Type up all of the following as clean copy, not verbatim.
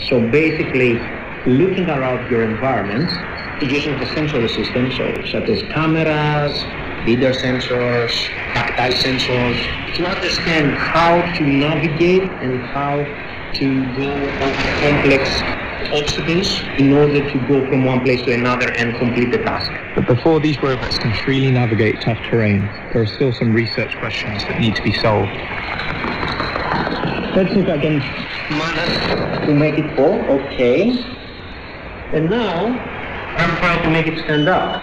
So basically, looking around your environment using the sensory system, such as cameras, lidar sensors, tactile sensors, to understand how to navigate and how to go over complex obstacles in order to go from one place to another and complete the task. But before these robots can freely navigate tough terrain, there are still some research questions that need to be solved. Let's see if I can manage to make it fall. Okay. And now, I'm trying to make it stand up.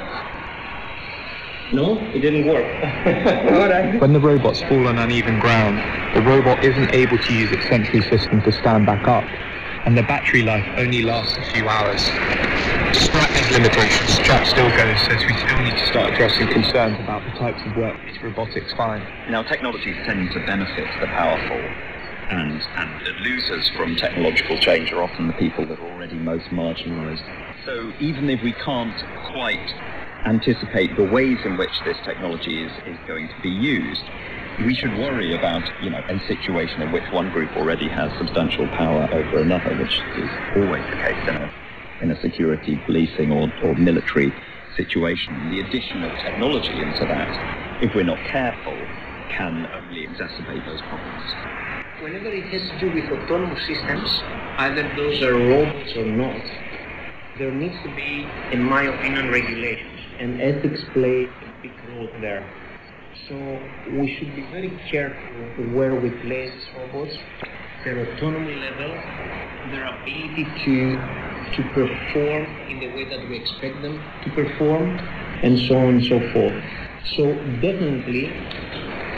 No, it didn't work. All right. When the robots fall on uneven ground, the robot isn't able to use its sensory system to stand back up, and the battery life only lasts a few hours. Despite these limitations, Jack Stilgo says we still need to start addressing concerns about the types of work these robotics find. Now, technologies tend to benefit the powerful, and the losers from technological change are often the people that are already most marginalised. So even if we can't quite anticipate the ways in which this technology is going to be used, we should worry about, a situation in which one group already has substantial power over another, which is always the case in a security, policing or military situation. The addition of technology into that, if we're not careful, can only exacerbate those problems. Whenever it has to do with autonomous systems, either those are robots or not, there needs to be, in my opinion, regulations, and ethics play a big role there. So we should be very careful where we place these robots, their autonomy level, their ability to perform in the way that we expect them to perform, and so on and so forth. So definitely,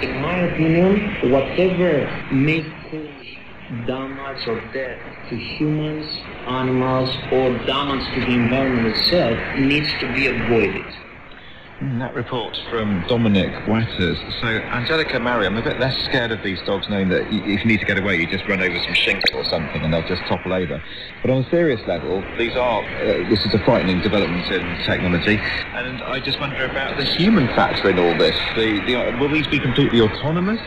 in my opinion, whatever may cause damage or death to humans, animals, or damage to the environment itself needs to be avoided. That report from Dominic Watters. So, Angelica, Mary, I'm a bit less scared of these dogs, knowing that if you need to get away, you just run over some shingle or something and they'll just topple over. But on a serious level, this is a frightening development in technology, and I just wonder about the human factor in all this. Will these be completely autonomous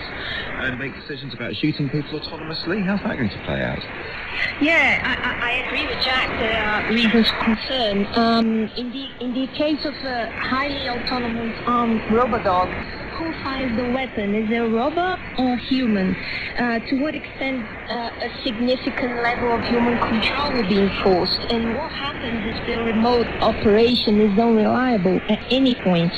and make decisions about shooting people autonomously? How's that going to play out? Yeah, I agree with Jack. There are reasons for concern. In the case of a highly autonomous armed robot dog, who fires the weapon? Is it a robot or human? To what extent a significant level of human control will be enforced? And what happens if the remote operation is unreliable at any point?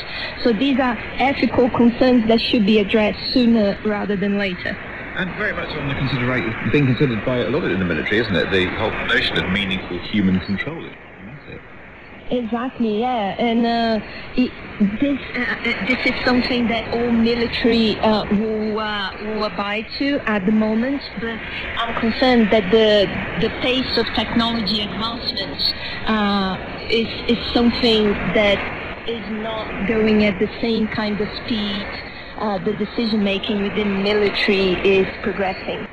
So these are ethical concerns that should be addressed sooner rather than later. And very much on the consideration, being considered by a lot in the military, isn't it? The whole notion of meaningful human control. Exactly, yeah. And this is something that all military will abide to at the moment. But I'm concerned that the pace of technology advancements is something that is not going at the same kind of speed. The decision-making within military is progressing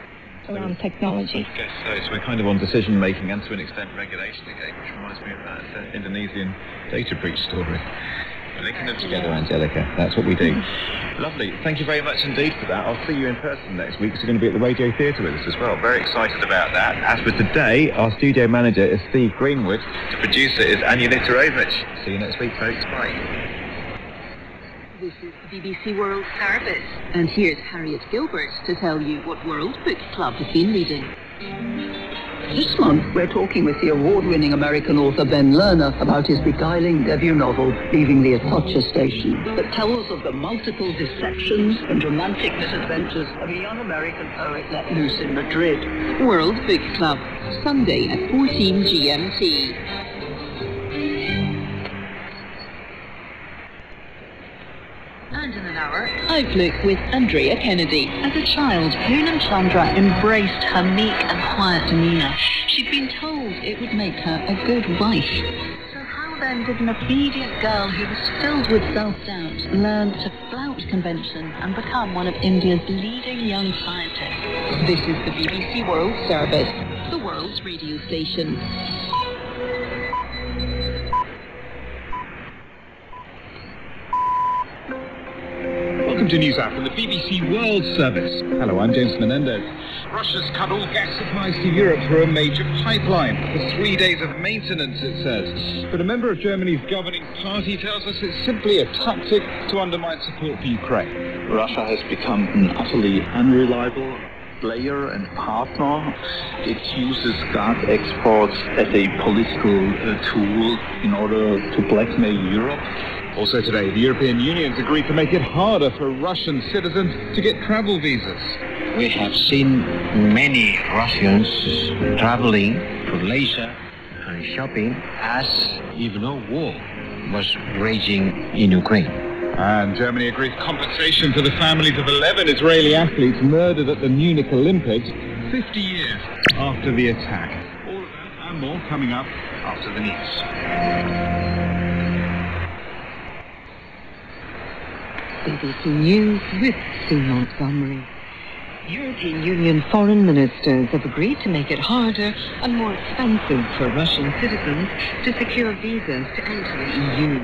around technology. I guess so. So we're kind of on decision-making and to an extent regulation again, which reminds me of that Indonesian data breach story. Linking them together, Angelica. That's what we do. Lovely. Thank you very much indeed for that. I'll see you in person next week, because you're going to be at the Radio Theatre with us as well. Very excited about that. As for today, our studio manager is Steve Greenwood. The producer is Anya Nitarovich. See you next week, folks. Bye. This is the BBC World Service, and here's Harriet Gilbert to tell you what World Book Club has been reading. This month, we're talking with the award-winning American author Ben Lerner about his beguiling debut novel, Leaving the Atocha Station, that tells of the multiple deceptions and romantic misadventures of a young American poet let loose in Madrid. World Book Club, Sunday at 14 GMT. And in an hour, Outlook with Andrea Kennedy. As a child, Poonam Chandra embraced her meek and quiet demeanour. She'd been told it would make her a good wife. So how then did an obedient girl who was filled with self-doubt learn to flout convention and become one of India's leading young scientists? This is the BBC World Service, the world's radio station. welcome to NewsApp from the BBC World Service. Hello, I'm James Menendez. Russia's cut all gas supplies to Europe through a major pipeline for 3 days of maintenance, it says. But a member of Germany's governing party tells us it's simply a tactic to undermine support for Ukraine. Russia has become an utterly unreliable player and partner. It uses gas exports as a political tool in order to blackmail Europe. Also today, the European Union's agreed to make it harder for Russian citizens to get travel visas. We have seen many Russians traveling for leisure and shopping as even though war was raging in Ukraine. And Germany agreed compensation for the families of 11 Israeli athletes murdered at the Munich Olympics 50 years after the attack. All of that and more coming up after the news. BBC News with Sue Montgomery. European Union foreign ministers have agreed to make it harder and more expensive for Russian citizens to secure visas to enter the EU.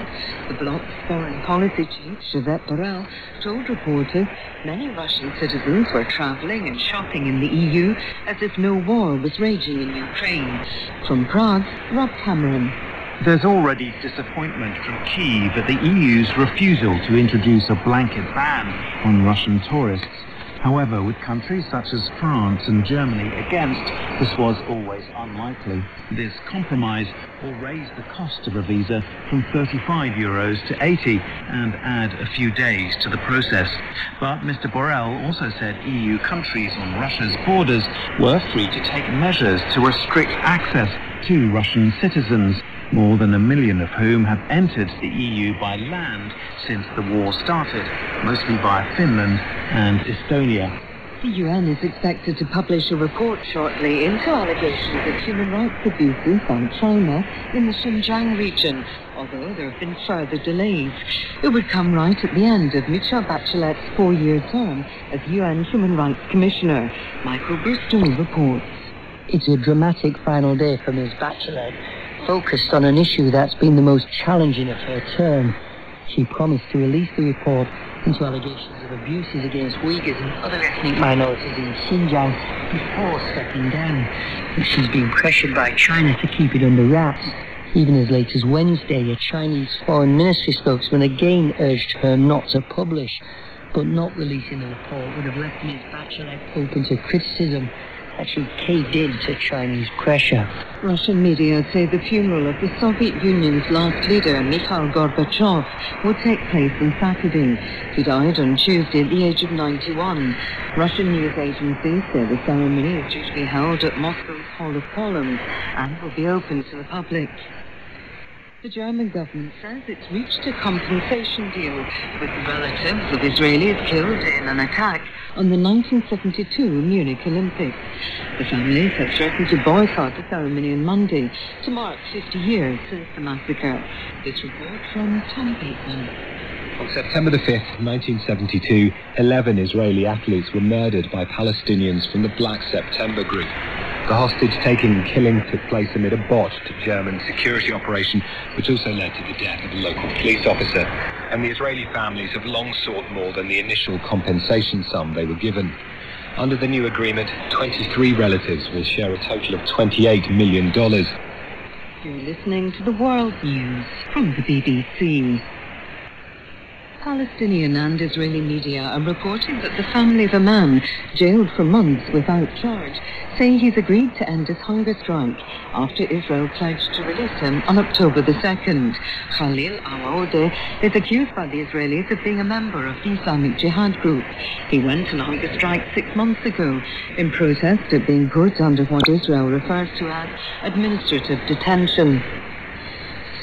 The bloc's foreign policy chief, Josep Borrell, told reporters many Russian citizens were travelling and shopping in the EU as if no war was raging in Ukraine. From Prague, Rob Cameron. There's already disappointment from Kyiv at the EU's refusal to introduce a blanket ban on Russian tourists. However, with countries such as France and Germany against, this was always unlikely. This compromise will raise the cost of a visa from €35 to 80 and add a few days to the process. But Mr. Borrell also said EU countries on Russia's borders were free to take measures to restrict access to Russian citizens, more than 1 million of whom have entered the EU by land since the war started, mostly via Finland and Estonia. The UN is expected to publish a report shortly into allegations of human rights abuses by China in the Xinjiang region, although there have been further delays. It would come right at the end of Michelle Bachelet's 4-year term as UN Human Rights Commissioner. Michael Brewster reports. It's a dramatic final day for Ms. Bachelet, focused on an issue that's been the most challenging of her term. She promised to release the report into allegations of abuses against Uyghurs and other ethnic minorities in Xinjiang before stepping down. But she's been pressured by China to keep it under wraps. Even as late as Wednesday, a Chinese foreign ministry spokesman again urged her not to publish. But not releasing the report would have left Ms. Bachelet open to criticism that she caved in to Chinese pressure. Russian media say the funeral of the Soviet Union's last leader, Mikhail Gorbachev, will take place on Saturday. He died on Tuesday at the age of 91. Russian news agencies say the ceremony is due to be held at Moscow's Hall of Columns and will be open to the public. The German government says it's reached a compensation deal with relatives of Israelis killed in an attack on the 1972 Munich Olympics. The families have threatened to boycott the ceremony on Monday to mark 50 years since the massacre. This report from Tom Bateman. On September the 5th, 1972, 11 Israeli athletes were murdered by Palestinians from the Black September group. The hostage-taking and killing took place amid a botched German security operation, which also led to the death of a local police officer. And the Israeli families have long sought more than the initial compensation sum they were given. Under the new agreement, 23 relatives will share a total of $28 million. You're listening to the World News from the BBC. Palestinian and Israeli media are reporting that the family of a man jailed for months without charge say he's agreed to end his hunger strike after Israel pledged to release him on October the 2nd. Khalil Al-Aoudeh is accused by the Israelis of being a member of the Islamic Jihad group. He went on a hunger strike 6 months ago in protest at being put under what Israel refers to as administrative detention.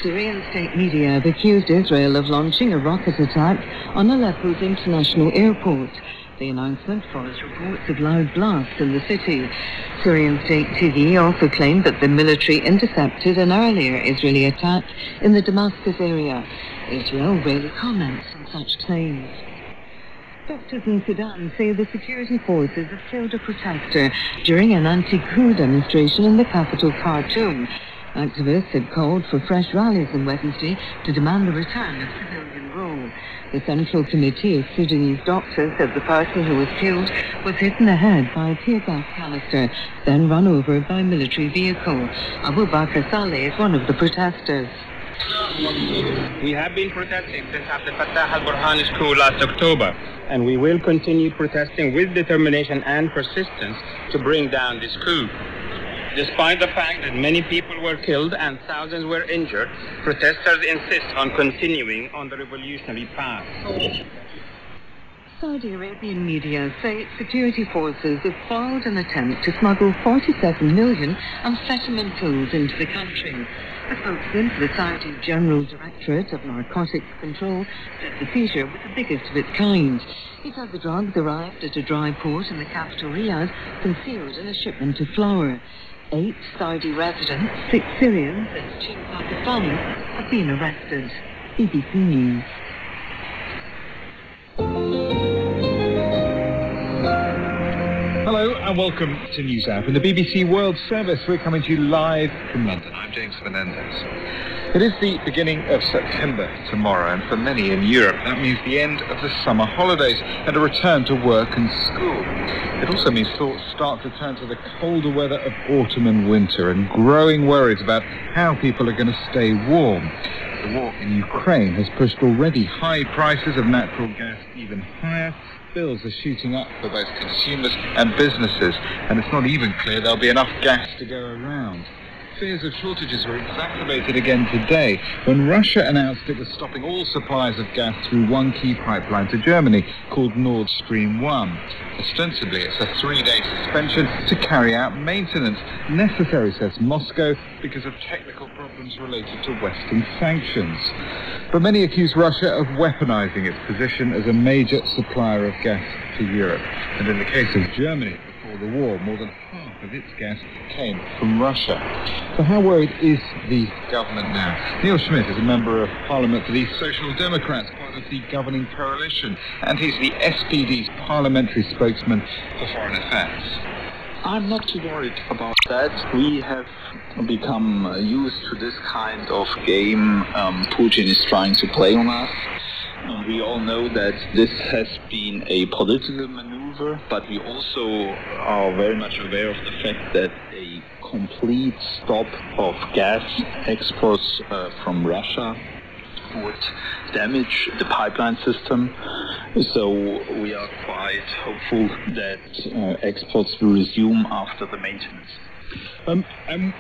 Syrian state media have accused Israel of launching a rocket attack on Aleppo's international airport. The announcement follows reports of loud blasts in the city. Syrian state TV also claimed that the military intercepted an earlier Israeli attack in the Damascus area. Israel rarely comments on such claims. Doctors in Sudan say the security forces have killed a protester during an anti-coup demonstration in the capital Khartoum. Activists had called for fresh rallies on Wednesday to demand the return of civilian rule. The Central Committee of Sudanese doctors said the person who was killed was hit in the head by a tear gas canister, then run over by a military vehicle. Abu Bakr Saleh is one of the protesters. We have been protesting since Abdel Fattah al-Burhan's coup last October, and we will continue protesting with determination and persistence to bring down this coup. Despite the fact that many people were killed and thousands were injured, protesters insist on continuing on the revolutionary path. Saudi Arabian media say security forces have foiled an attempt to smuggle 47 million amphetamine pills into the country. A spokesman for the Saudi General Directorate of Narcotics Control said the seizure was the biggest of its kind. He said the drugs arrived at a dry port in the capital Riyadh, concealed in a shipment of flour. 8 Saudi residents, 6 Syrians and 2 Pakistanis have been arrested. BBC News. Hello and welcome to News App. In the BBC World Service, we're coming to you live from London. I'm James Fernandez. It is the beginning of September tomorrow, and for many in Europe, that means the end of the summer holidays and a return to work and school. It also means thoughts start to turn to the colder weather of autumn and winter, and growing worries about how people are going to stay warm. The war in Ukraine has pushed already high prices of natural gas even higher. Bills are shooting up for both consumers and businesses, and it's not even clear there'll be enough gas to go around. Fears of shortages were exacerbated again today when Russia announced it was stopping all supplies of gas through one key pipeline to Germany called Nord Stream 1. Ostensibly, it's a 3-day suspension to carry out maintenance, necessary, says Moscow, because of technical problems related to Western sanctions. But many accuse Russia of weaponizing its position as a major supplier of gas to Europe. And in the case of Germany, before the war, more than half of its gas came from Russia. So how worried is the government now? Neil Schmidt is a member of Parliament for the Social Democrats, part of the governing coalition, and he's the SPD's parliamentary spokesman for foreign affairs. I'm not too worried about that. We have become used to this kind of game Putin is trying to play on us. We all know that this has been a political maneuver, but we also are very much aware of the fact that a complete stop of gas exports from Russia would damage the pipeline system. So we are quite hopeful that exports will resume after the maintenance. And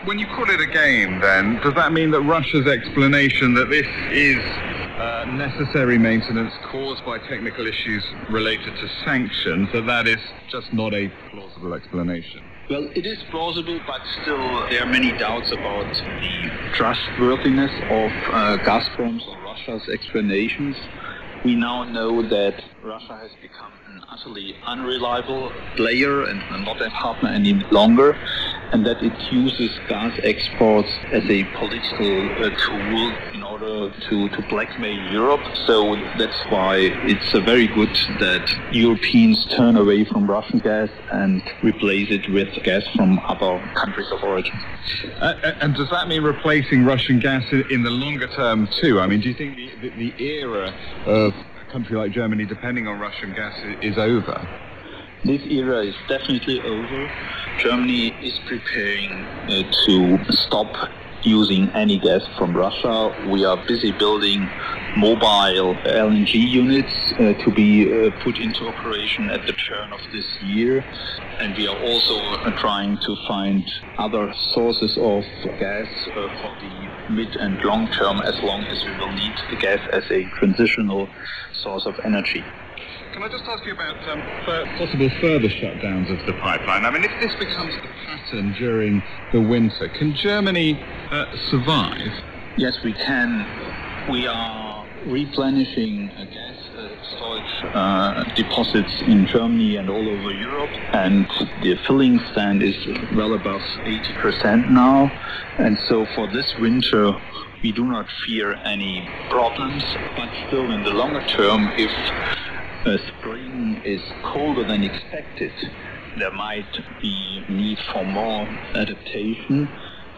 when you call it a game, then, does that mean that Russia's explanation that this is necessary maintenance caused by technical issues related to sanctions, that is just not a plausible explanation? Well, it is plausible, but still there are many doubts about the trustworthiness of Gazprom's or Russia's explanations. We now know that Russia has become an utterly unreliable player and not a partner any longer, and that it uses gas exports as a political tool in order to blackmail Europe. So that's why it's very good that Europeans turn away from Russian gas and replace it with gas from other countries of origin. And does that mean replacing Russian gas in the longer term too? I mean, do you think the era of a country like Germany depending on Russian gas is over? This era is definitely over. Germany is preparing to stop using any gas from Russia. We are busy building mobile LNG units to be put into operation at the turn of this year. And we are also trying to find other sources of gas for the mid and long term, as long as we will need the gas as a transitional source of energy. Can I just ask you about possible further shutdowns of the pipeline? I mean, if this becomes the pattern during the winter, can Germany survive? Yes, we can. We are replenishing gas storage deposits in Germany and all over Europe, and the filling stand is well above 80% now. And so for this winter, we do not fear any problems, but still in the longer term, if spring is colder than expected, there might be need for more adaptation.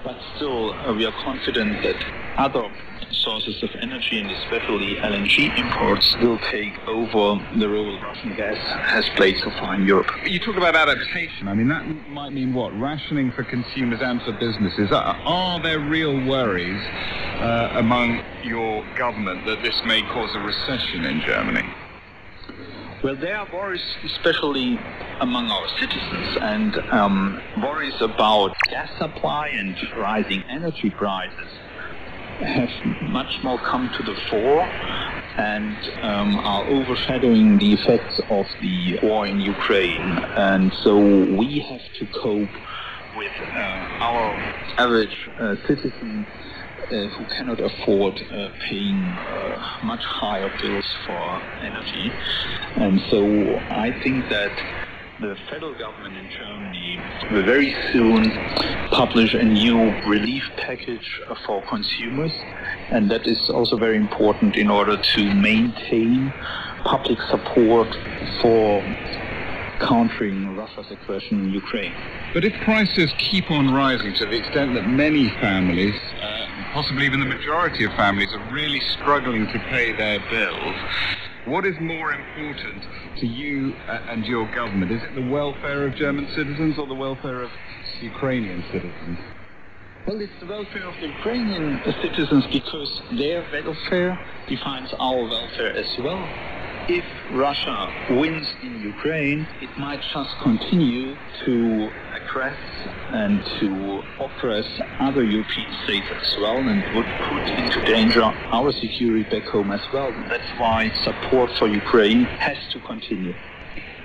But still, we are confident that other sources of energy, and especially LNG imports, will take over the role Russian gas has played so far in Europe. You talk about adaptation. I mean, that might mean what? Rationing for consumers and for businesses. Are there real worries among your government that this may cause a recession in Germany? Well, there are worries, especially among our citizens, and worries about gas supply and rising energy prices have much more come to the fore and are overshadowing the effects of the war in Ukraine. And so we have to cope with our average citizen who cannot afford paying much higher bills for energy. And so I think that the federal government in Germany will very soon publish a new relief package for consumers, and that is also very important in order to maintain public support for countering Russia's aggression in Ukraine. But if prices keep on rising to the extent that many families, possibly even the majority of families, are really struggling to pay their bills, what is more important to you and your government? Is it the welfare of German citizens or the welfare of Ukrainian citizens? Well, it's the welfare of the Ukrainian citizens, because their welfare defines our welfare as well. If Russia wins in Ukraine, it might just continue to aggress and to oppress other European states as well, and would put into danger our security back home as well. That's why support for Ukraine has to continue.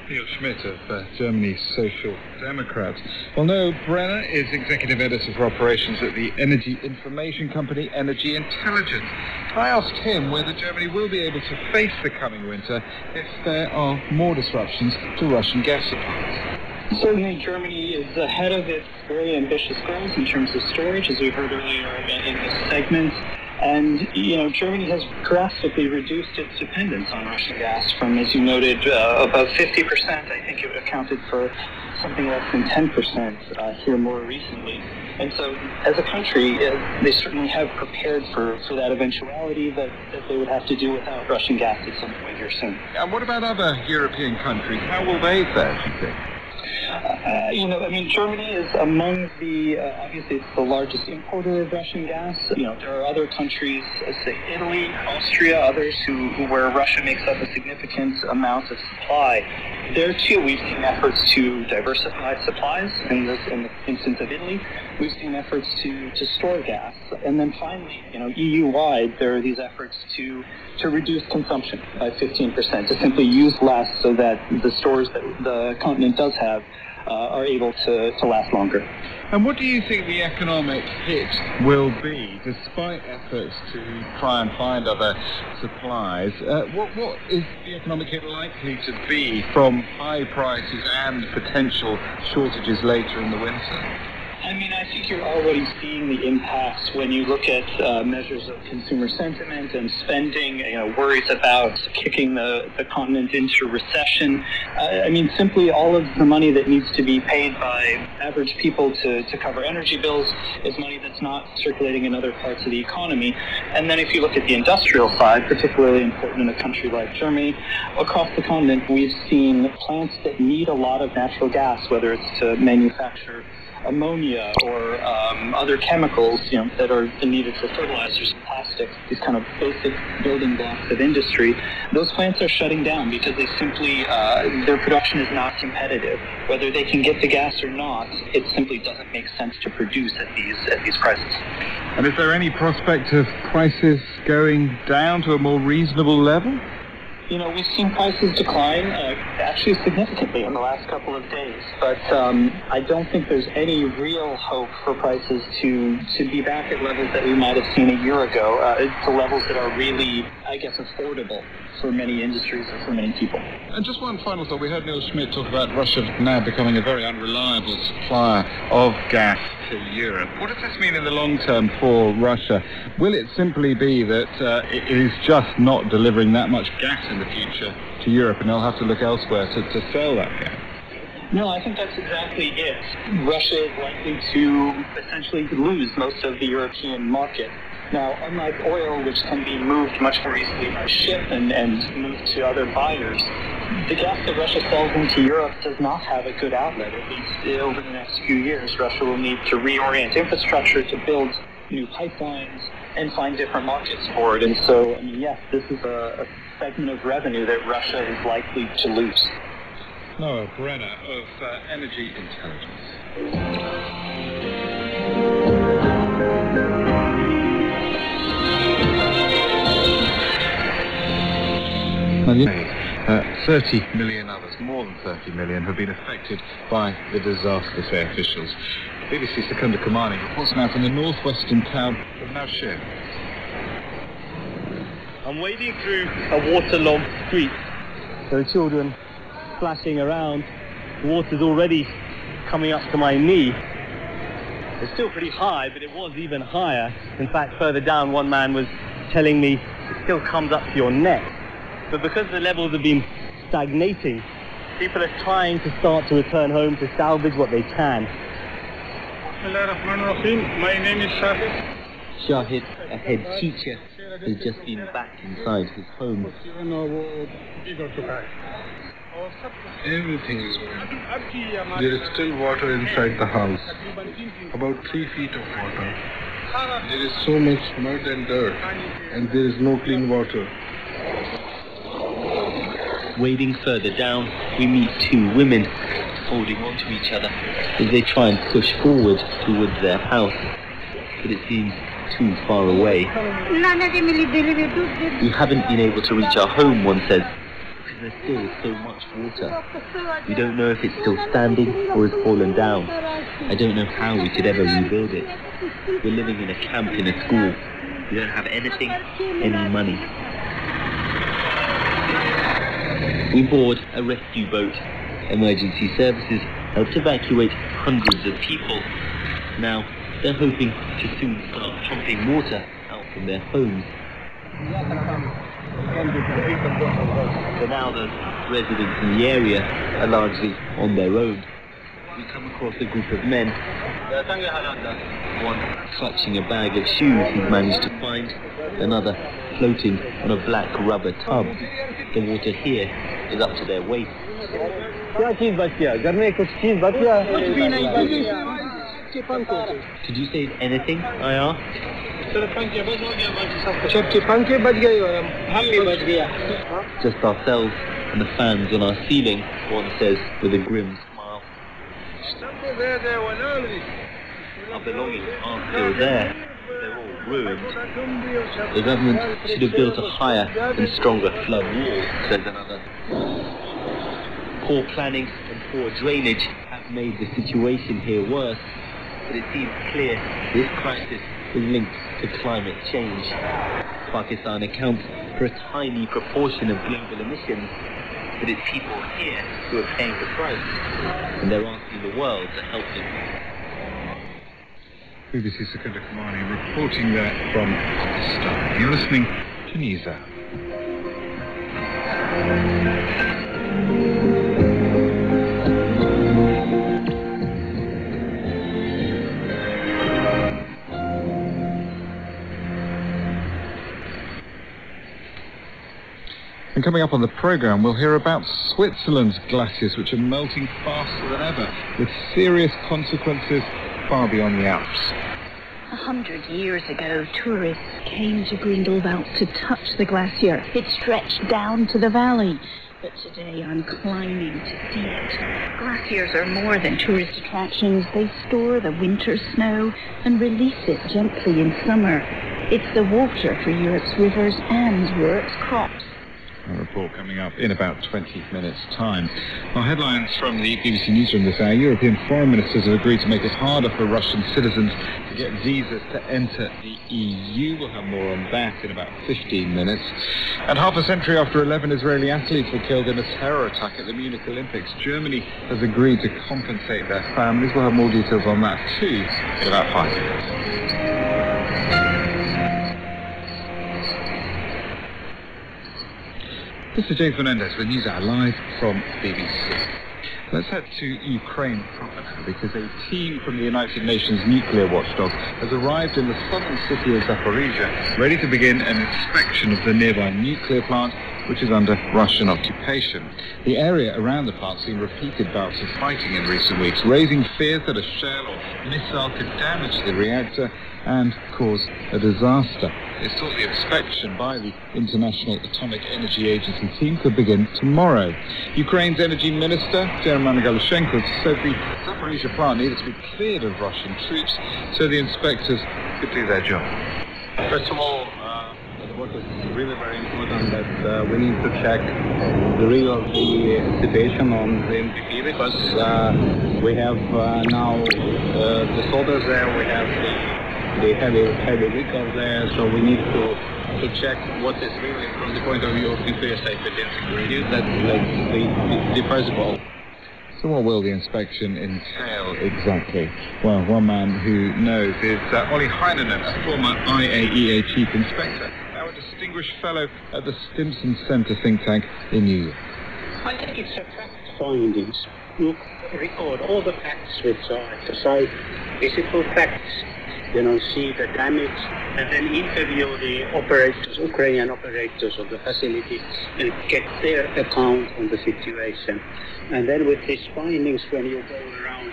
Neil Schmidt of Germany's Social Democrats. Well, Noah Brenner is Executive Editor for Operations at the energy information company Energy Intelligence. I asked him whether Germany will be able to face the coming winter if there are more disruptions to Russian gas supplies. Certainly, Germany is ahead of its very ambitious goals in terms of storage, as we heard earlier in this segment. And, Germany has drastically reduced its dependence on Russian gas from, as you noted, above 50%. I think it accounted for something less than 10% here more recently. And so, as a country, they certainly have prepared for that eventuality that they would have to do without Russian gas at some point here soon. And what about other European countries? How will they fare, do you think? Germany is among the, obviously it's the largest importer of Russian gas. There are other countries, say Italy, Austria, others where Russia makes up a significant amount of supply. There too, we've seen efforts to diversify supplies. In the instance of Italy, we've seen efforts to store gas. And then finally, EU-wide, there are these efforts to reduce consumption by 15%, to simply use less so that the stores that the continent does have are able to last longer. And what do you think the economic hit will be, despite efforts to try and find other supplies? What is the economic hit likely to be from high prices and potential shortages later in the winter? I think you're already seeing the impacts when you look at measures of consumer sentiment and spending, worries about kicking the continent into recession. Simply all of the money that needs to be paid by average people to cover energy bills is money that's not circulating in other parts of the economy. And then if you look at the industrial side, particularly important in a country like Germany, across the continent we've seen plants that need a lot of natural gas, whether it's to manufacture ammonia or other chemicals, that are needed for fertilizers and plastics, these kind of basic building blocks of industry. Those plants are shutting down because they simply, their production is not competitive. Whether they can get the gas or not, it simply doesn't make sense to produce at these prices. And is there any prospect of prices going down to a more reasonable level? We've seen prices decline actually significantly in the last couple of days, but I don't think there's any real hope for prices to be back at levels that we might have seen a year ago, to levels that are really, affordable for many industries and for many people. And just one final thought. We heard Neil Schmidt talk about Russia now becoming a very unreliable supplier of gas to Europe. What does this mean in the long term for Russia? Will it simply be that it is just not delivering that much gas in the future to Europe and they'll have to look elsewhere to sell that gas? No, I think that's exactly it. Russia is likely to essentially lose most of the European market. Now, unlike oil, which can be moved much more easily by ship and moved to other buyers, the gas that Russia sells into Europe does not have a good outlet. At least over the next few years, Russia will need to reorient infrastructure to build new pipelines and find different markets for it. And so, I mean, yes, this is a segment of revenue that Russia is likely to lose. Noah Brenner of Energy Intelligence. 30 million others, more than 30 million, have been affected by the disaster, say officials. BBC Secunda Kamani reports now from the northwestern town of Naushir. I'm wading through a waterlogged street. There are children splashing around. The water's already coming up to my knee. It's still pretty high, but it was even higher. In fact, further down, one man was telling me it still comes up to your neck. But because the levels have been stagnating, people are trying to start to return home to salvage what they can. My name is Shahid. Shahid, a head teacher, has just been back inside his home. Everything is gone. There is still water inside the house. About 3 feet of water. There is so much mud and dirt, and there is no clean water. Wading further down, we meet two women holding on to each other as they try and push forward towards their house, but it seems too far away. We haven't been able to reach our home, one says, because there's still so much water. We don't know if it's still standing or has fallen down. I don't know how we could ever rebuild it. We're living in a camp in a school. We don't have anything, any money. We board a rescue boat. Emergency services helped evacuate hundreds of people. Now, they're hoping to soon start pumping water out from their homes. For now, the residents in the area are largely on their own. We come across a group of men, one clutching a bag of shoes he's managed to find, another floating on a black rubber tub. The water here is up to their waist. Did you say anything? I asked. Just ourselves and the fans on our ceiling, one says with a grim smile. Our belongings aren't still there. They're all ruined. The government should have built a higher and stronger flood wall, says another. Poor planning and poor drainage have made the situation here worse, but it seems clear this crisis is linked to climate change. Pakistan accounts for a tiny proportion of global emissions, but it's people here who are paying the price, and they're asking the world to help them. BBC Secunda Kamani reporting there from Pakistan. You're listening to Nisa. And coming up on the programme, we'll hear about Switzerland's glaciers, which are melting faster than ever, with serious consequences far beyond the Alps. 100 years ago, tourists came to Grindelwald to touch the glacier. It stretched down to the valley. But today I'm climbing to see it. Glaciers are more than tourist attractions. They store the winter snow and release it gently in summer. It's the water for Europe's rivers and Europe's crops. A report coming up in about 20 minutes' time. Our headlines from the BBC Newsroom this hour. European foreign ministers have agreed to make it harder for Russian citizens to get visas to enter the EU. We'll have more on that in about 15 minutes. And half a century after 11 Israeli athletes were killed in a terror attack at the Munich Olympics, Germany has agreed to compensate their families. We'll have more details on that too in about 5 minutes. This is James Menendez with News Hour live from BBC. Let's head to Ukraine proper now, because a team from the United Nations nuclear watchdog has arrived in the southern city of Zaporizhia, ready to begin an inspection of the nearby nuclear plant, which is under Russian occupation. The area around the plant seen repeated bouts of fighting in recent weeks, raising fears that a shell or missile could damage the reactor and cause a disaster. It's thought the inspection by the International Atomic Energy Agency team could begin tomorrow. Ukraine's Energy Minister, German Galushenko, said the Zaporizhia plant needed to be cleared of Russian troops so the inspectors could do their job. First of all, what is really very important that we need to check the real situation on the MPP, because we have now the soldiers there, we have the heavy vehicles there, so we need to check what is really from the point of view of nuclear safety and security. That's the first goal. So what will the inspection entail exactly? Well, one man who knows is Olli Heinonen, a former IAEA chief inspector, now a distinguished fellow at the Stimson Center think tank in New York. I think it's a fact findings. You record all the facts which are at the site, visible facts, see the damage, and then interview the operators, Ukrainian operators of the facility, and get their account on the situation. And then with these findings, when you go around,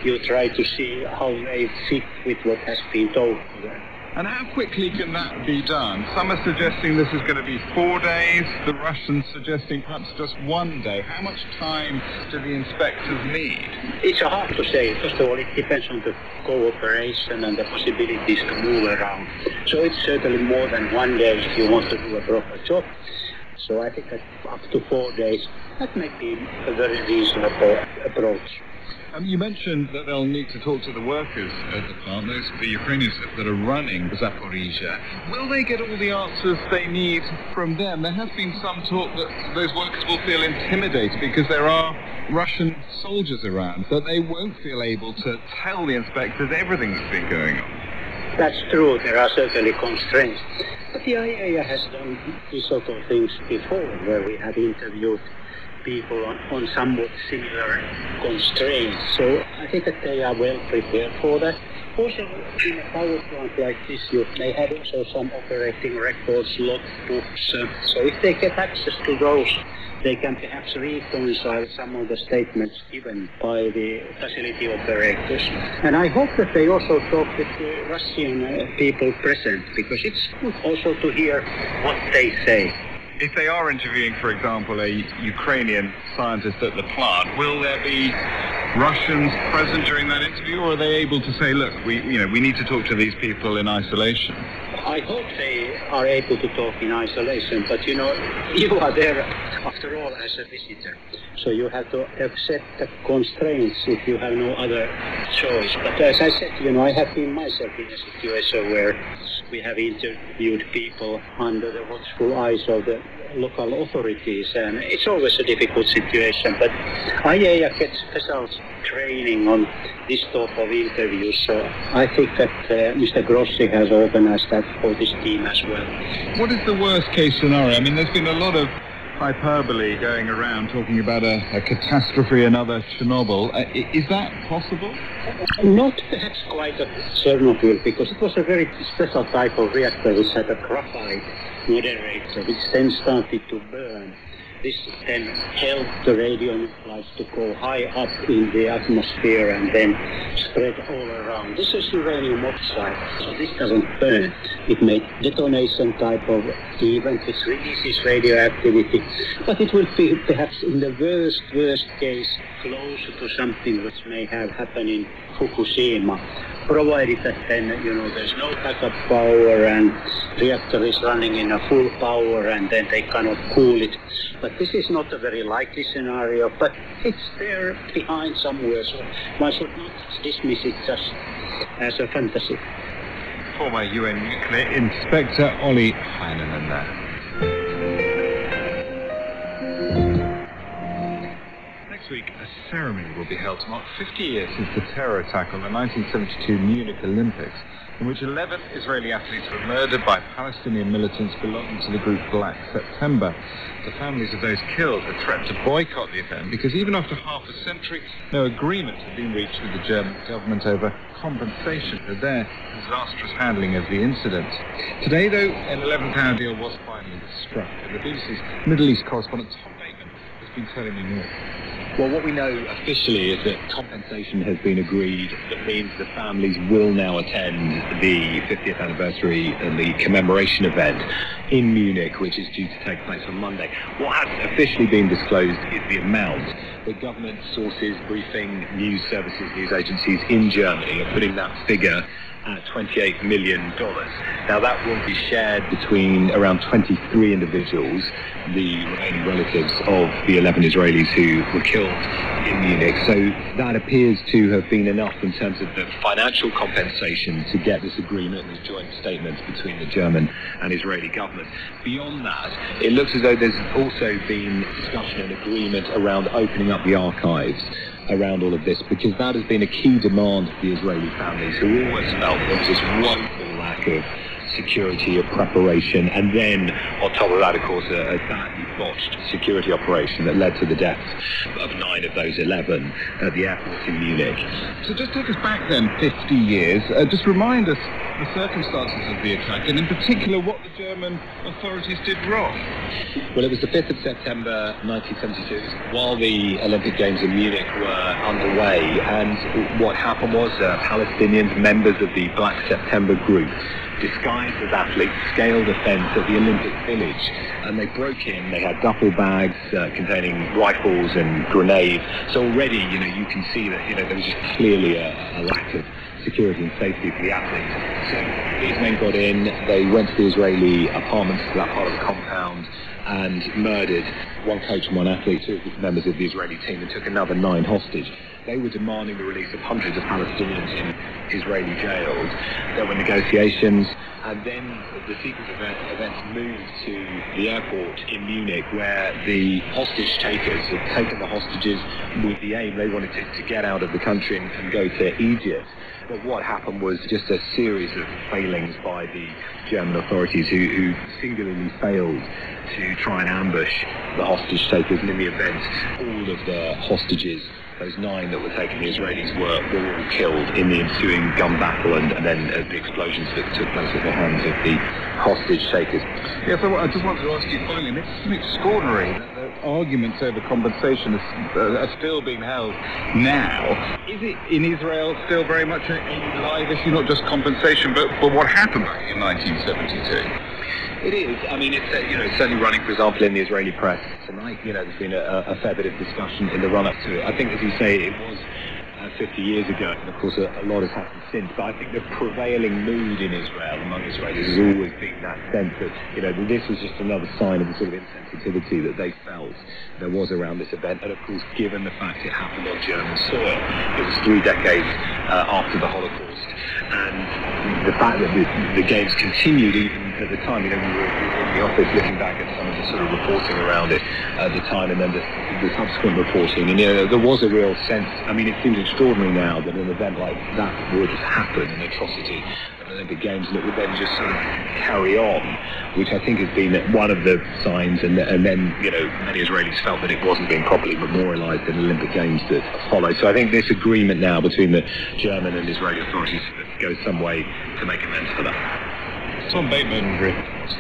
you try to see how they fit with what has been told to them. And how quickly can that be done? Some are suggesting this is going to be 4 days, the Russians suggesting perhaps just 1 day. How much time do the inspectors need? It's hard to say. First of all, it depends on the cooperation and the possibilities to move around. So it's certainly more than 1 day if you want to do a proper job. So I think that up to 4 days, that may be a very reasonable approach. You mentioned that they'll need to talk to the workers at the plant, those the Ukrainians that are running Zaporizhia. Will they get all the answers they need from them? There has been some talk that those workers will feel intimidated because there are Russian soldiers around, that they won't feel able to tell the inspectors everything that's been going on. That's true, there are certainly constraints. But the IAEA has done these sort of things before, where we have interviewed people on somewhat similar constraints. So I think that they are well prepared for that. Also, in a power plant like this, you may have also some operating records, logbooks. So if they get access to those, they can perhaps reconcile some of the statements given by the facility operators. And I hope that they also talk with the Russian people present, because it's good also to hear what they say. If they are interviewing, for example, a Ukrainian scientist at the plant, will there be Russians present during that interview, or are they able to say, look, we need to talk to these people in isolation? I hope they are able to talk in isolation, but you are there after all as a visitor, so you have to accept the constraints if you have no other choice. But as I said, I have been myself in a situation where we have interviewed people under the watchful eyes of the local authorities, and it's always a difficult situation, but IAEA gets special training on this type of interviews, so I think that Mr. Grossi has organized that for this team as well. What is the worst case scenario? I mean, there's been a lot of hyperbole going around talking about a catastrophe, another Chernobyl. Is that possible? Not perhaps quite a Chernobyl, because it was a very special type of reactor which had a graphite moderator, which then started to burn. This then helped the radionuclides to go high up in the atmosphere and then spread all around. This is uranium oxide, so this doesn't burn. It made detonation type of event, which releases radioactivity, but it will be perhaps in the worst case closer to something which may have happened in Fukushima, provided that then, there's no backup power and reactor is running in a full power and then they cannot cool it. But this is not a very likely scenario, but it's there behind somewhere, so one should not dismiss it just as a fantasy. Former UN nuclear inspector Olli Heinonen there. week, a ceremony will be held to mark 50 years since the terror attack on the 1972 Munich Olympics, in which 11 Israeli athletes were murdered by Palestinian militants belonging to the group Black September. The families of those killed had threatened to boycott the event because even after half a century, no agreement had been reached with the German government over compensation for their disastrous handling of the incident. Today, though, an 11th-hour deal was finally struck, and the BBC's Middle East correspondent Tom Bateman has been telling me more. Well, what we know officially is that compensation has been agreed. That means the families will now attend the 50th anniversary and the commemoration event in Munich, which is due to take place on Monday. What has officially been disclosed is the amount. The government sources, briefing, news services, news agencies in Germany are putting that figure at $28 million. Now that will be shared between around 23 individuals, the remaining relatives of the 11 Israelis who were killed in Munich. So that appears to have been enough in terms of the financial compensation to get this agreement and this joint statement between the German and Israeli governments. Beyond that, it looks as though there's also been discussion and agreement around opening up the archives around all of this, because that has been a key demand of the Israeli families, who always felt there was this woeful lack of security, of preparation, and then on top of that, of course, a badly botched security operation that led to the deaths of 9 of those 11 at the airport in Munich. So just take us back then 50 years, just remind us the circumstances of the attack, and in particular what the German authorities did wrong. Well, it was the 5th of September 1972, while the Olympic Games in Munich were underway, and what happened was Palestinians, members of the Black September group, disguised as athletes, scaled a fence at the Olympic Village, and they broke in. They had duffel bags containing rifles and grenades. So already, you can see that, there was just clearly a lack of security and safety for the athletes. So these men got in, they went to the Israeli apartments to that part of the compound and murdered one coach and one athlete, 2 members of the Israeli team, and took another 9 hostage. They were demanding the release of hundreds of Palestinians in Israeli jails. There were negotiations, and then the sequence of events moved to the airport in Munich, where the hostage takers had taken the hostages with the aim they wanted to get out of the country and go to Egypt. But what happened was just a series of failings by the German authorities who singularly failed to try and ambush the hostage takers, and in the event, all of the hostages, those 9 that were taken, the Israelis, were all killed in the ensuing gun battle and then the explosions that took place at the hands of the hostage takers. Yes, I just wanted to ask you finally, it's extraordinary that the arguments over compensation are still being held now. Is it in Israel still very much a live issue, not just compensation, but what happened back in 1972? It is. I mean, it's certainly running, for example, in the Israeli press tonight. There's been a fair bit of discussion in the run-up to it. I think, as you say, it was 50 years ago, and of course a lot has happened since, but I think the prevailing mood in Israel among Israelis has always been that sense that, this was just another sign of the sort of insensitivity that they felt there was around this event, and of course, given the fact it happened on German soil, it was 3 decades after the Holocaust, and the fact that the games continued even at the time, we were in the office looking back at some of the sort of reporting around it at the time, and then the subsequent reporting, and there was a real sense. I mean, it seems extraordinary now that an event like that would happen, an atrocity at the Olympic Games, and it would then just sort of carry on, which I think has been one of the signs, and then many Israelis felt that it wasn't being properly memorialised in the Olympic Games that followed. So I think this agreement now between the German and Israeli authorities goes some way to make amends for that. Tom Bateman reports.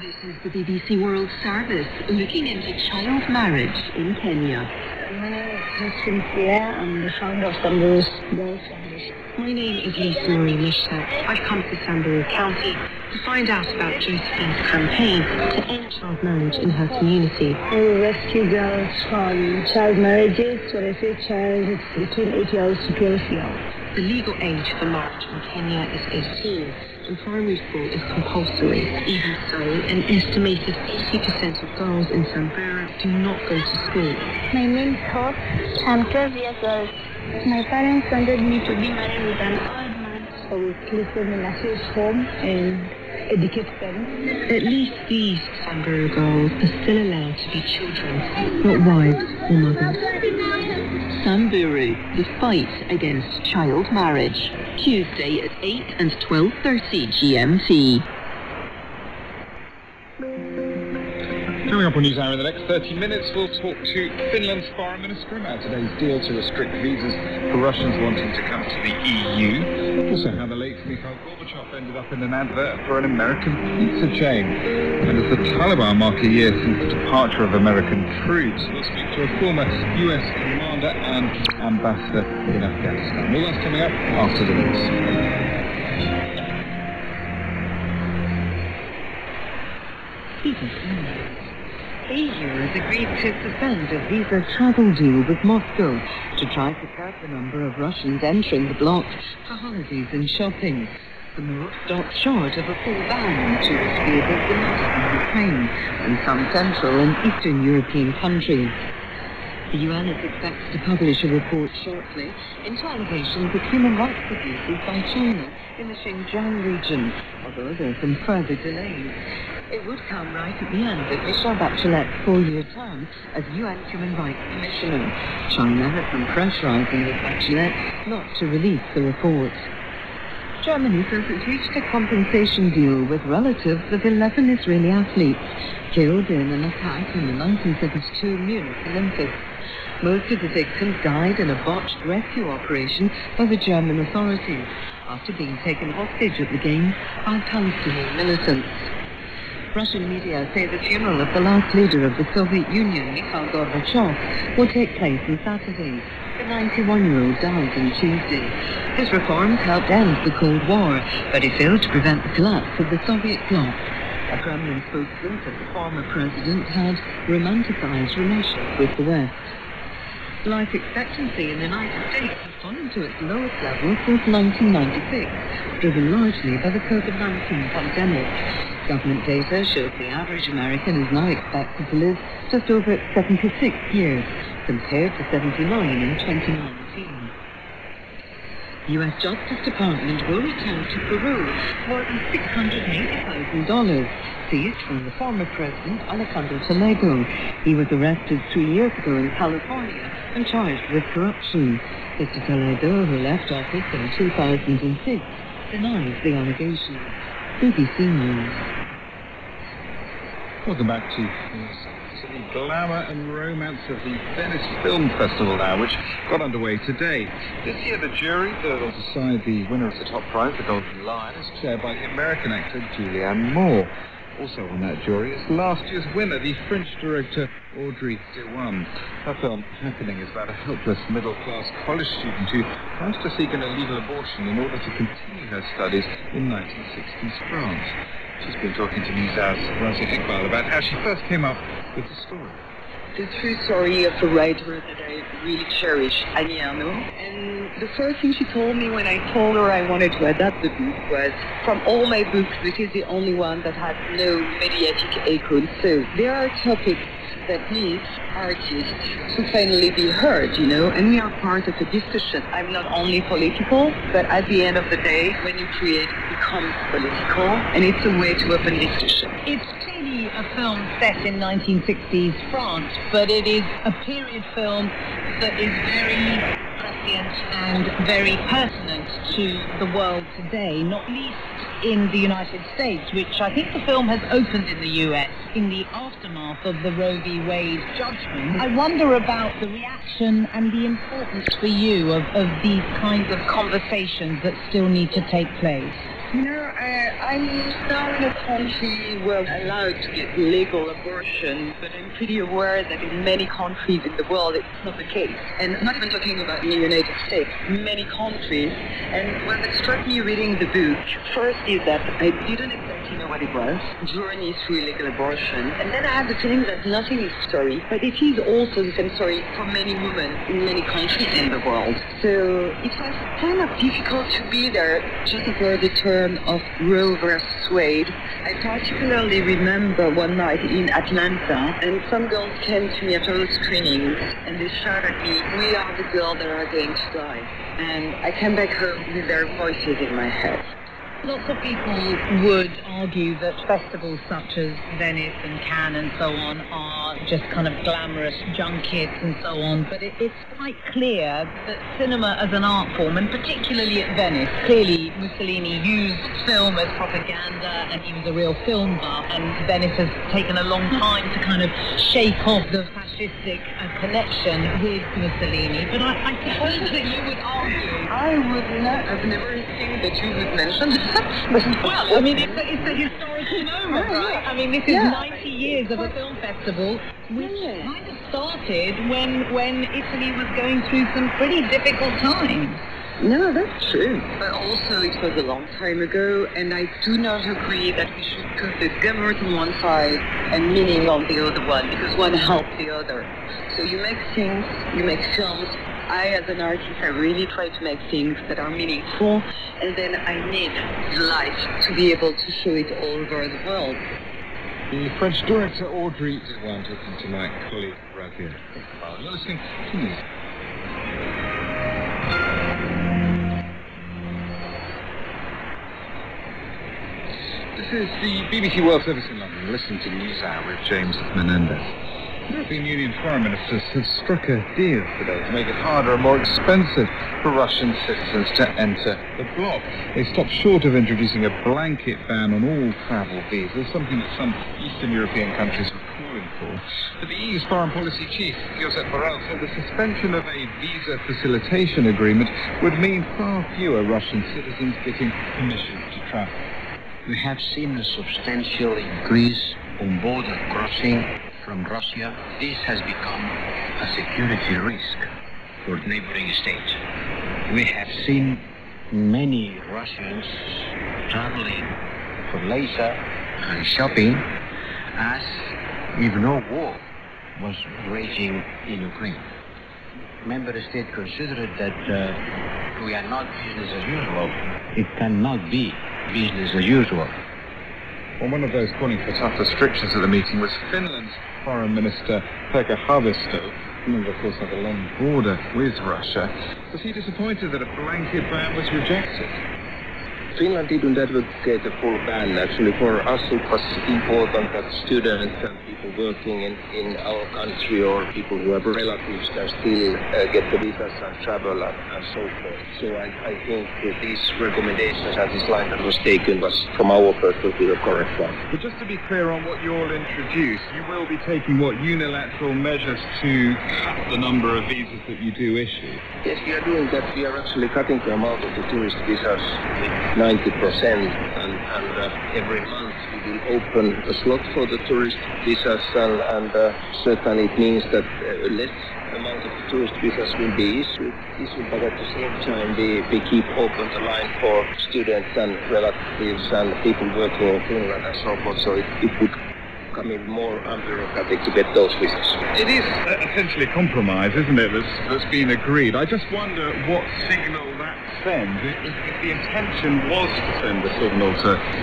This is the BBC World Service looking into child marriage in Kenya. My name is Cynthia. I'm the founder of Savory Girls Foundation. My name is Lisa Marie Mishtak. I've come to Savory County to find out about Josephine's campaign to end child marriage in her community. We rescue girls from child marriages. When I say child, it's between 8 years to 12 years. The legal age for marriage in Kenya is 18, and primary school is compulsory. Even so, an estimated 80% of girls in Samburu do not go to school. My name is Hope. I'm 12 years old. My parents wanted me to be married with an old man. Ou klikken en naar schoon en At least these Savory girls are still allowed to be children, not wives or mothers. Savory, the fight against child marriage. Tuesday at 8 and 12:30 GMT. Coming up on NewsHour in the next 30 minutes, we'll talk to Finland's Foreign Minister about today's deal to restrict visas for Russians wanting to come to the EU. Also, how the late Mikhail Gorbachev ended up in an advert for an American pizza chain. And as the Taliban mark a year since the departure of American troops, we'll speak to a former US commander and ambassador in Afghanistan. All that's coming up after the news. Asia has agreed to suspend a visa travel deal with Moscow to try to curb the number of Russians entering the bloc for holidays and shopping. The move stops short of a full ban on tourist visas in northern Ukraine and some Central and Eastern European countries. The UN is expected to publish a report shortly into allegations of human rights abuses by China in the Xinjiang region, although there are some further delays. It would come right at the end of Michelle Bachelet's four-year term as UN Human Rights Commissioner. China has been pressurizing Ms. Bachelet not to release the report. Germany says it's reached a compensation deal with relatives of 11 Israeli athletes killed in an attack in the 1972 Munich Olympics. Most of the victims died in a botched rescue operation by the German authorities after being taken hostage at the Games by Palestinian militants. Russian media say the funeral of the last leader of the Soviet Union, Mikhail Gorbachev, will take place on Saturday. The 91-year-old died on Tuesday. His reforms helped end the Cold War, but he failed to prevent the collapse of the Soviet bloc. A Kremlin spokesman said the former president had romanticized relations with the West. Life expectancy in the United States has fallen to its lowest level since 1996, driven largely by the COVID-19 pandemic. Government data shows the average American is now expected to live just over 76 years, compared to 79 in 2019. The U.S. Justice Department will return to Peru more than $680,000 seized from the former president, Alejandro Toledo. He was arrested 3 years ago in California and charged with corruption. Mr. Toledo, who left office in 2006, denies the allegations. BBC News. Welcome back to the glamour and romance of the Venice Film Festival now, which got underway today. This year the jury that will decide the winner of the top prize, the Golden Lion, is chaired by the American actor Julianne Moore. Also on that jury is last year's winner, the French director Audrey Diwan. Her film Happening is about a helpless middle-class college student who tries to seek an illegal abortion in order to continue her studies in 1960s France. She's been talking to NewsHour's Razia Iqbal about how she first came up with the story. The true story of a writer that I really cherish, Annie Ernaux. And the first thing she told me when I told her I wanted to adapt the book was, from all my books, this is the only one that has no mediatic echo. So there are topics that need artists to finally be heard, you know, and we are part of a discussion. I'm not only political, but at the end of the day, when you create, it becomes political, and it's a way to open discussion. It's clearly a film set in 1960s France, but it is a period film that is very prescient and very pertinent to the world today, not least in the United States, which I think the film has opened in the US in the aftermath of the Roe v. Wade judgment. I wonder about the reaction and the importance for you of these kinds of conversations that still need to take place. You know, I'm now in a country where I'm allowed to get legal abortion, but I'm pretty aware that in many countries in the world it's not the case. And I'm not even talking about in the United States, many countries. And what struck me reading the book, first is that I didn't exactly know what it was, journey through illegal abortion. And then I had the feeling that nothing is story, but it is also the same story for many women in many countries in the world. So it was kind of difficult to be there just before the turn of Roe versus Wade. I particularly remember one night in Atlanta, and some girls came to me after the screenings, and they shouted at me, "We are the girls that are going to die." and I came back home with their voices in my head. Lots of people would argue that festivals such as Venice and Cannes and so on are just kind of glamorous junkets and so on, but it's quite clear that cinema as an art form, and particularly at Venice, clearly Mussolini used film as propaganda and he was a real film buff, and Venice has taken a long time to kind of shake off the fascistic connection with Mussolini, but I suppose that you would argue... I've never seen that you would mention that. Well, I mean, it's a historical moment, right? I mean, this is 90 years of a film festival, which kind of started when Italy was going through some pretty difficult times. No, that's true. But also, it was a long time ago, and I do not agree that we should put the glamour on one side and meaning on the other one, because one helps the other. So you make things, you make films. I, as an artist, I really try to make things that are meaningful, and then I need life to be able to show it all over the world. The French director Audrey Dewan talking to my colleague Razia. You're listening to news. This is the BBC World Service in London. Listen to News Hour with James Menendez. European Union foreign ministers have struck a deal today to make it harder and more expensive for Russian citizens to enter the bloc. They stopped short of introducing a blanket ban on all travel visas, something that some Eastern European countries were calling for. But the EU's foreign policy chief, Josep Borrell, said the suspension of a visa facilitation agreement would mean far fewer Russian citizens getting permission to travel. We have seen a substantial increase on border crossing from Russia. This has become a security risk for neighboring states. We have seen many Russians traveling for leisure and shopping as if no war was raging in Ukraine. Member states considered that we are not business as usual. It cannot be business as usual. Well, one of those calling for tough restrictions at the meeting was Finland's Foreign Minister Pekka Haavisto. Finland, of course, has a long border with Russia. Was he disappointed that a blanket ban was rejected? Finland didn't advocate a full ban. Actually, for us it was important that students and people working in our country or people who have relatives can still get the visas and travel and so forth. So I think that these recommendations and this line that was taken was, from our perspective, a correct one. But just to be clear on what you'll introduce, you will be taking what unilateral measures to cut the number of visas that you do issue? Yes, we are doing that. We are actually cutting the amount of the tourist visas with 90%, and every month we will open a slot for the tourist visas, and certainly it means that less amount of the tourist visas will be issued, but at the same time we keep open the line for students and relatives and people working in Finland and so forth, so it would become even more unbureaucratic to get those visas. It is essentially a compromise, isn't it, that's been agreed. I just wonder what signal that sends. If the intention was to send a signal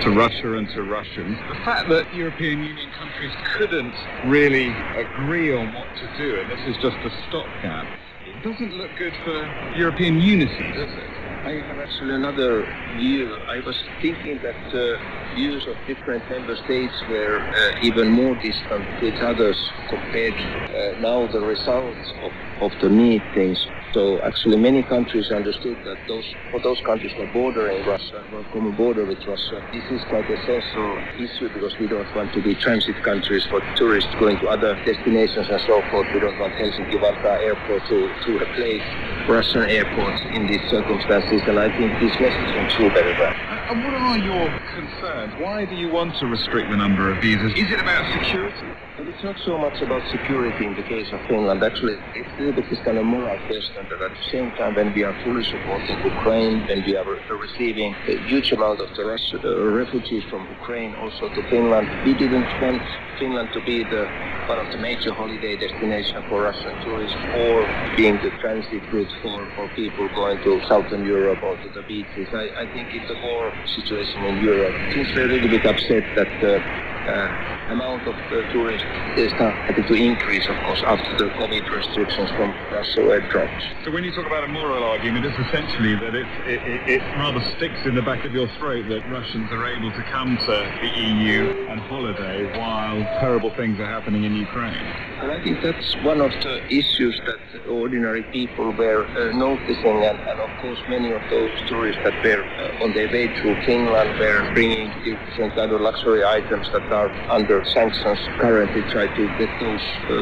to Russia and to Russians, the fact that European Union countries couldn't really agree on what to do, and this is just a stopgap, it doesn't look good for European unity, does it? I have actually another view. I was thinking that views of different member states were even more distant with others compared now the results of the meetings. So actually many countries understood that for those countries who are bordering Russia, who have common border with Russia, this is quite a essential issue because we don't want to be transit countries for tourists going to other destinations and so forth. We don't want Helsinki-Vantaa airport to replace Russian airports in these circumstances, and I think this message went through very well. And what are your concerns? Why do you want to restrict the number of visas? Is it about security? Well, it's not so much about security in the case of Finland. Actually, it's a little bit this kind of moral question that at the same time when we are fully supporting Ukraine, when we are receiving a huge amount of the refugees from Ukraine also to Finland, we didn't want Finland to be one of the major holiday destinations for Russian tourists or being the transit route for people going to Southern Europe or to the beaches. I think in the war situation in Europe, things were a little bit upset that amount of tourists started to increase, of course, after the COVID restrictions from Russia were dropped. So when you talk about a moral argument, it's essentially that it rather sticks in the back of your throat that Russians are able to come to the EU and holiday while terrible things are happening in Ukraine. And I think that's one of the issues that ordinary people were noticing, and of course many of those tourists that were on their way to Finland were bringing different other luxury items that are under sanctions, currently try to get those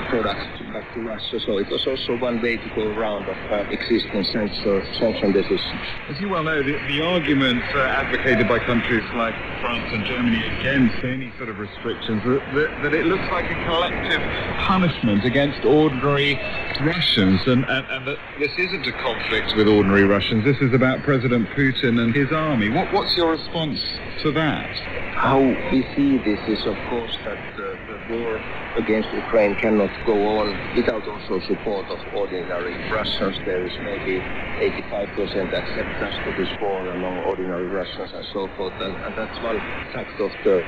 products back to Russia. So it was also one way to go around of existing sanction decisions. As you well know, the argument advocated by countries like France and Germany against any sort of restrictions, that it looks like a collective punishment against ordinary Russians, and that this isn't a conflict with ordinary Russians. This is about President Putin and his army. What's your response to that? How we see this is, of course, that the war against Ukraine cannot go on without also support of ordinary Russians. There is maybe 85% acceptance to this war among ordinary Russians and so forth, and that's one fact of the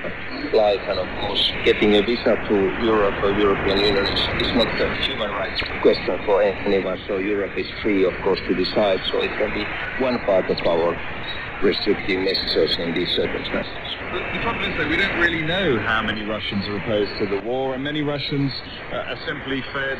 life. And of course, getting a visa to Europe or European Union is not a human rights question for anyone, so Europe is free, of course, to decide, so it can be one part of our restrictive measures in these circumstances. The problem is that we don't really know how many Russians are opposed to the war, and many Russians are simply fed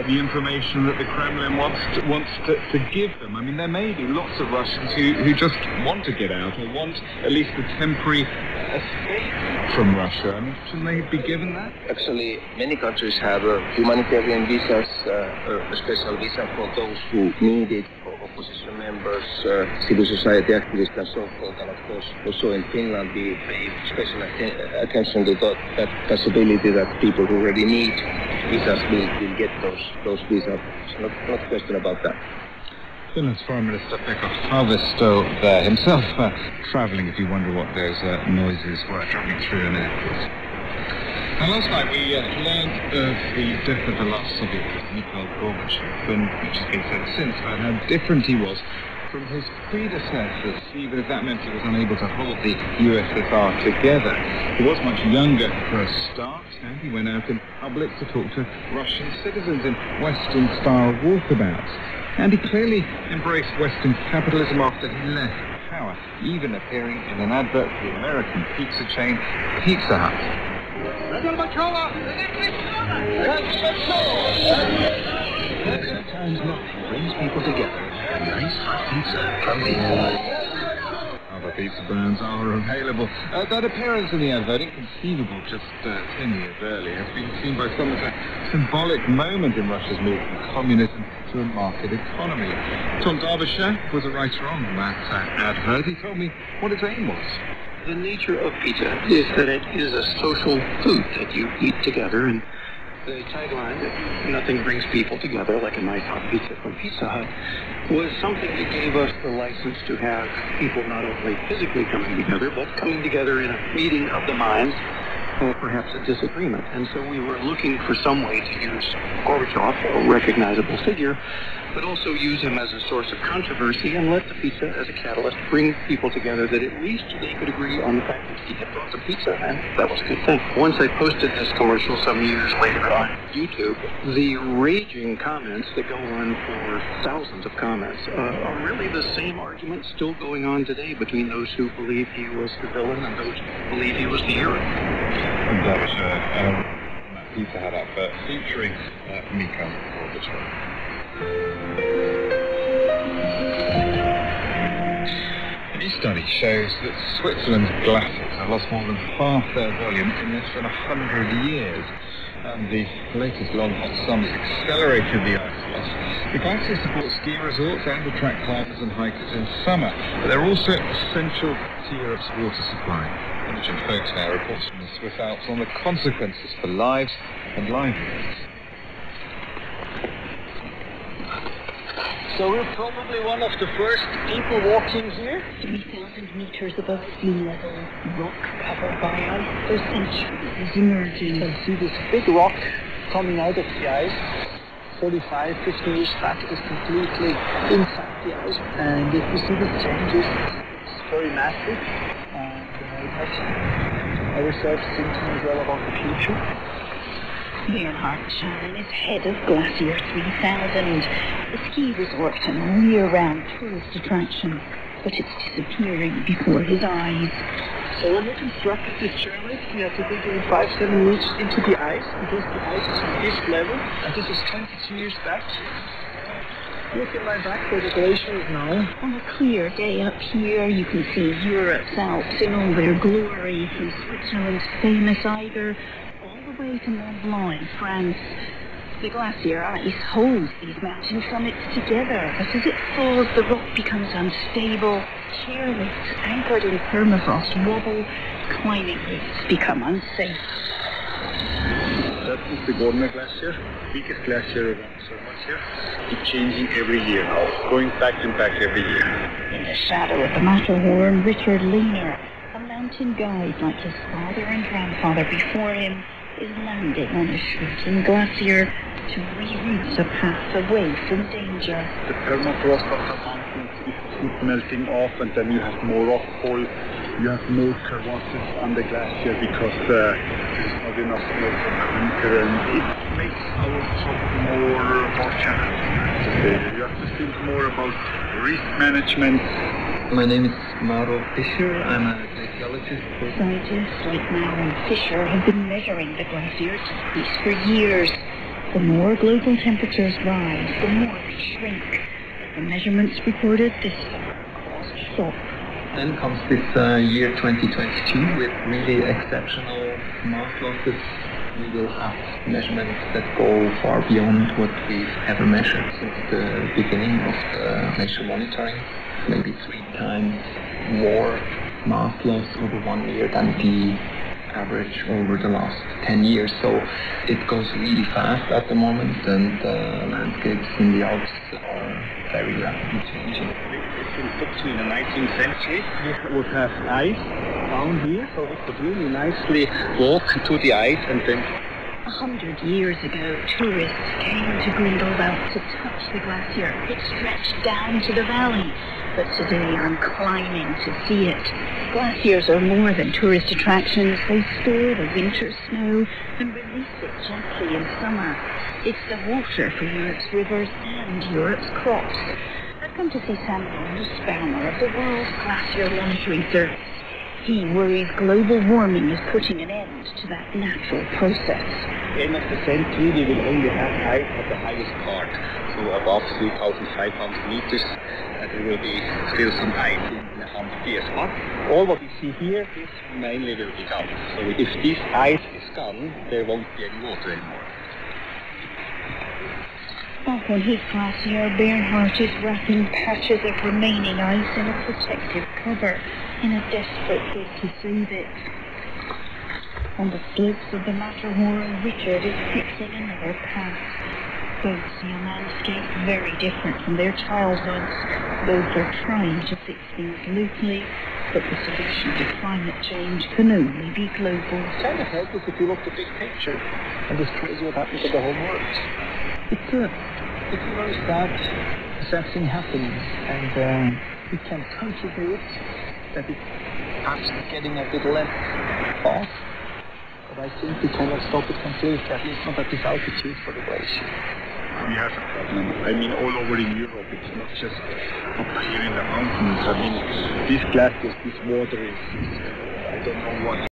the information that the Kremlin wants to give them. I mean, there may be lots of Russians who just want to get out, or want at least a temporary escape from Russia. I mean, shouldn't they be given that? Actually, many countries have humanitarian visas, a special visa for those who need it, for opposition members, civil society activists and so forth. And of course, also in Finland, we pay special attention to that possibility that people who already need visas will get those visas. So not a question about that. Finland's Foreign Minister Pekka Haavisto there, himself travelling, if you wonder what those noises were, travelling through an airport. Now, last night we learned of the death of the last Soviet president, Mikhail Gorbachev, and which has been said since about how different he was from his predecessors, even if that meant he was unable to hold the USSR together. He was much younger for a start, and he went out in public to talk to Russian citizens in Western-style walkabouts. And he clearly embraced Western capitalism after he left power, even appearing in an advert for the American pizza chain Pizza Hut. Sometimes nothing brings people together. A nice hot pizza from Pizza Hut. Other pizza brands are available. That appearance in the advert, inconceivable just 10 years earlier, has been seen by some as a symbolic moment in Russia's move from communism to a market economy. Tom Derbyshire was a writer on that advert. He told me what its aim was. The nature of pizza is that it is a social food that you eat together, and the tagline that nothing brings people together like a nice hot pizza from Pizza Hut was something that gave us the license to have people not only physically coming together, but coming together in a meeting of the minds, or perhaps a disagreement. And so we were looking for some way to use Gorbachev, a recognizable figure, but also use him as a source of controversy and let the pizza as a catalyst bring people together that at least they could agree on the fact that he had brought the pizza, and that was a good thing. Once I posted this commercial some years later on YouTube, the raging comments that go on for thousands of comments are really the same argument still going on today between those who believe he was the villain and those who believe he was the hero. And that was Pizza Hut advert featuring Mikhail Gorbachev. A new study shows that Switzerland's glaciers have lost more than half their volume in less than 100 years. And the latest long hot summers accelerated the ice loss. The glaciers support ski resorts and attract climbers and hikers in summer, but they're also essential to Europe's water supply. Imogen Folks now reports from the Swiss Alps on the consequences for lives and livelihoods. So we're probably one of the first people walking here. 3,000 meters above sea level, rock covered by ice for centuries is emerging. You can see this big rock coming out of the ice. 45, 50 years back, it was completely inside the ice. And if you see the changes, it's very massive. And it has our research thinking as well about the future? Bernhard Shannon is head of Glacier 3000, a ski resort and all year-round tourist attraction, but it's disappearing before his eyes. So when we constructed this chairlift, we had to dig in 5-7 meters into the ice, because the ice is on this level, and this is 22 years back. Look at my back where the glacier is now. On a clear day up here, you can see Europe's Alps in all their glory, from Switzerland's famous Eiger all the way to Mont Blanc in France. The glacier ice holds these mountain summits together, but as it thaws, the rock becomes unstable. Chairlifts anchored in permafrost wobble, climbing routes become unsafe. That is the Gorner Glacier, biggest glacier around here. It's changing every year now, going back and back every year. In the shadow of the Matterhorn, Richard Lehner, a mountain guide like his father and grandfather before him, is landing on a shrinking glacier to reroute a path away from danger. The permafrost of the mountains is melting off, and then you have more rockfall. You have no crevasses on the glacier because there's not enough snow for the winter, and it makes our job more challenging. You have to think more about risk management. My name is Mauro Fischer. I'm a glaciologist. Scientists like Mauro and Fischer have been measuring the glacier decrease for years. The more global temperatures rise, the more they shrink. The measurements recorded this summer caused shock. Then comes this year 2022 with really exceptional mass losses. We will have measurements that go far beyond what we've ever measured since the beginning of the glacier monitoring. Maybe 3 times more mass loss over 1 year than the average over the last 10 years. So it goes really fast at the moment, and the landscapes in the Alps are very rapidly changing. In the 19th century, we would have ice down here, so we could really nicely walk to the ice and then... 100 years ago, tourists came to Grindelwald to touch the glacier. It stretched down to the valley, but today I'm climbing to see it. Glaciers are more than tourist attractions. They store the winter snow and release it gently in summer. It's the water for Europe's rivers and Europe's crops. I've come to see Samuel Nussbaumer of the World Glacier Monitoring Service. He worries global warming is putting an end to that natural process. End of the century, we will only have ice at the highest part, so above 3,500 meters, there will be still some ice in the Ambience. But all what we see here is mainly will be gone. So if this ice is gone, there won't be any water anymore. Back on his glacier, Bernhard is wrapping patches of remaining ice in a protective cover in a desperate bid to save it. On the slopes of the Matterhorn, Richard is fixing another path. Both see a landscape very different from their childhoods. Both are trying to fix things locally, but the solution to climate change can only be global. It's kind of helpful if you look at the big picture and just tells you what happens to the whole world. It's very sad thing happens, and we can contribute that it's perhaps getting a bit less fast, but I think we cannot stop it completely, at least not at this altitude for the glacier. We have a problem. I mean, all over in Europe, it's not just up here in the mountains. I mean, these glaciers, this water is, I don't know what